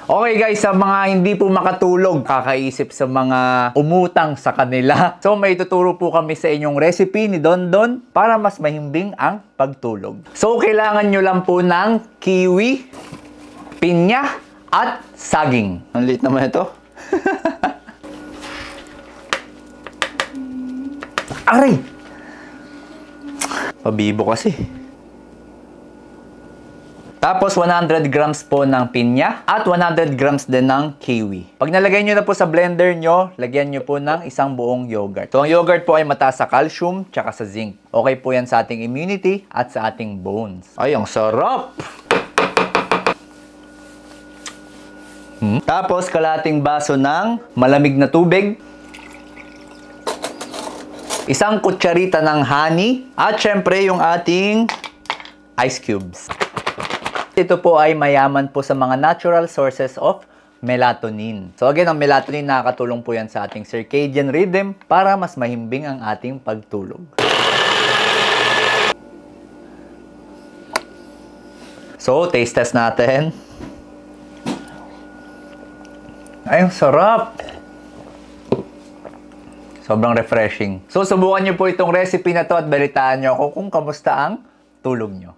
Okay guys, sa mga hindi po makatulog, kakaisip sa mga umutang sa kanila. So may tuturo po kami sa inyong recipe ni Don Don para mas mahimbing ang pagtulog. So kailangan nyo lang po ng kiwi, pinya, at saging. Ang liit naman ito. Aray! Pabibo kasi. Tapos 100 grams po ng pinya at 100 grams din ng kiwi. Pag nalagay nyo na po sa blender nyo, lagyan nyo po ng isang buong yogurt. So ang yogurt po ay mataas sa calcium tsaka sa zinc. Okay po yan sa ating immunity at sa ating bones. Ay, ang sarap! Tapos kalating baso ng malamig na tubig. Isang kutsarita ng honey. At syempre yung ating ice cubes. Ito po ay mayaman po sa mga natural sources of melatonin. So again, ang melatonin nakakatulong po yan sa ating circadian rhythm para mas mahimbing ang ating pagtulog. So, taste test natin. Ay, ang sarap! Sobrang refreshing. So, subukan nyo po itong recipe na to at balitaan nyo ako kung kamusta ang tulog nyo.